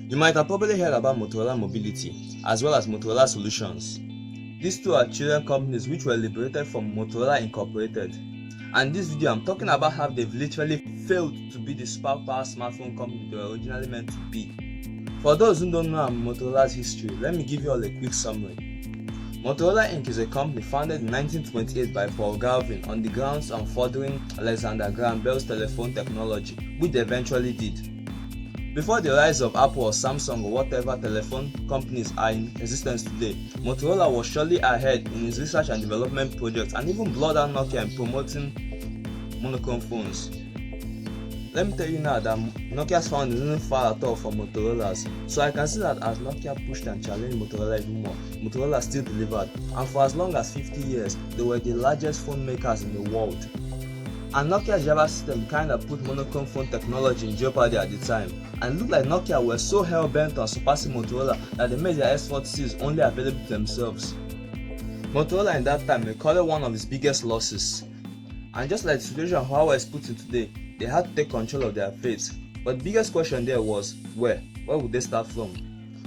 You might have probably heard about Motorola Mobility as well as Motorola Solutions. These two are children companies which were liberated from Motorola Incorporated. And in this video I'm talking about how they've literally failed to be the superpower smartphone company they were originally meant to be. For those who don't know Motorola's history, let me give you all a quick summary. Motorola Inc. is a company founded in 1928 by Paul Galvin on the grounds of furthering Alexander Graham Bell's telephone technology, which they eventually did. Before the rise of Apple or Samsung or whatever telephone companies are in existence today, Motorola was surely ahead in its research and development projects and even blurred out Nokia in promoting monochrome phones. Let me tell you now that Nokia's founding isn't far at all from Motorola's, so I can see that as Nokia pushed and challenged Motorola even more, Motorola still delivered, and for as long as 50 years, they were the largest phone makers in the world. And Nokia's Java system kinda put monochrome phone technology in jeopardy at the time, and it looked like Nokia were so hell-bent on surpassing Motorola that they made their S40s only available to themselves. Motorola in that time recorded one of its biggest losses, and just like the situation Huawei is put in today, they had to take control of their fate. But the biggest question there was, where would they start from?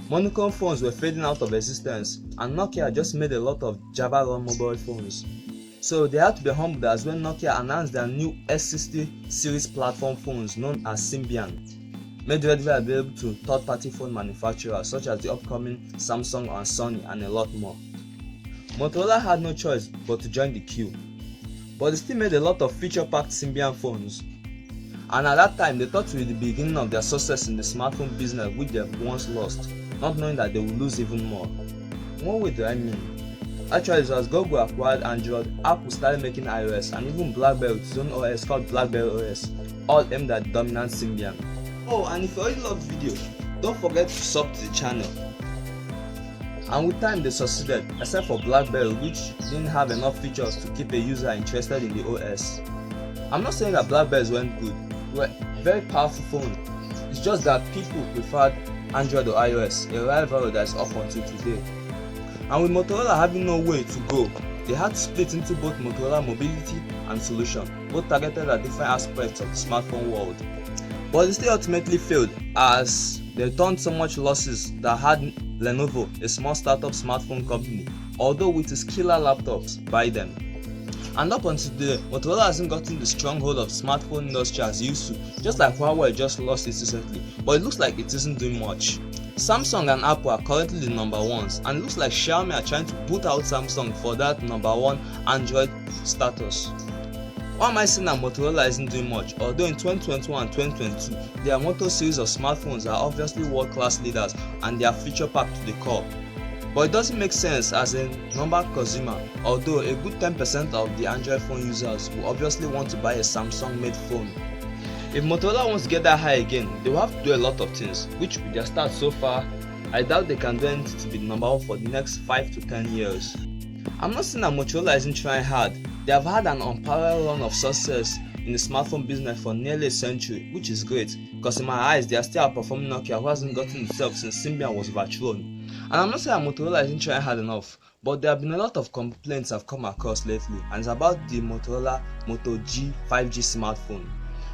Monochrome phones were fading out of existence, and Nokia just made a lot of Java-run mobile phones. So they had to be humbled as when Nokia announced their new S60 series platform phones known as Symbian, made readily available to third-party phone manufacturers such as the upcoming Samsung and Sony and a lot more. Motorola had no choice but to join the queue, but they still made a lot of feature-packed Symbian phones. And at that time, they thought it would be the beginning of their success in the smartphone business which they have once lost, not knowing that they would lose even more. What way do I mean? Actually, it was Google acquired Android, Apple started making iOS, and even BlackBerry with its own OS called BlackBerry OS, all aimed at dominant Symbian. Oh, and if you already love the video, don't forget to sub to the channel. And with time they succeeded, except for BlackBerry, which didn't have enough features to keep a user interested in the OS. I'm not saying that BlackBerries weren't good, they were very powerful phones. It's just that people preferred Android or iOS, a rivalry that is up until today. And with Motorola having no way to go, they had to split into both Motorola Mobility and Solution, both targeted at different aspects of the smartphone world. But they still ultimately failed as they turned so much losses that had Lenovo, a small startup smartphone company, although with its killer laptops, buy them. And up until today, Motorola hasn't gotten the stronghold of the smartphone industry as it used to, just like Huawei just lost it recently, but it looks like it isn't doing much. Samsung and Apple are currently the number ones, and it looks like Xiaomi are trying to boot out Samsung for that number one Android status. Why am I saying that Motorola isn't doing much? Although in 2021 and 2022, their Moto series of smartphones are obviously world-class leaders and they are feature-packed to the core. But it doesn't make sense as a number consumer, although a good 10% of the Android phone users will obviously want to buy a Samsung-made phone. If Motorola wants to get that high again, they will have to do a lot of things, which with their start so far, I doubt they can do anything to be number one for the next 5 to 10 years. I'm not saying that Motorola isn't trying hard. They have had an unparalleled run of success in the smartphone business for nearly a century, which is great, because in my eyes they are still outperforming Nokia, who hasn't gotten itself since Symbian was overthrown. And I'm not saying that Motorola isn't trying hard enough, but there have been a lot of complaints I've come across lately, and it's about the Motorola Moto G 5G smartphone.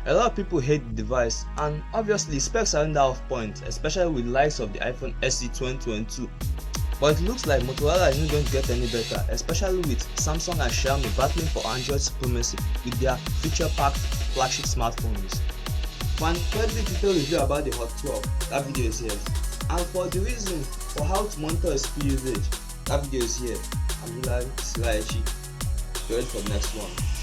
A lot of people hate the device, and obviously specs aren't that off point, especially with the likes of the iPhone SE 2022. But it looks like Motorola isn't going to get any better, especially with Samsung and Xiaomi battling for Android supremacy with their feature-packed flagship smartphones. For an incredibly detailed review about the Hot 12, that video is here. And for the reason for how to monitor speed usage, that video is here. I'm Hichi. Get ready for the next one.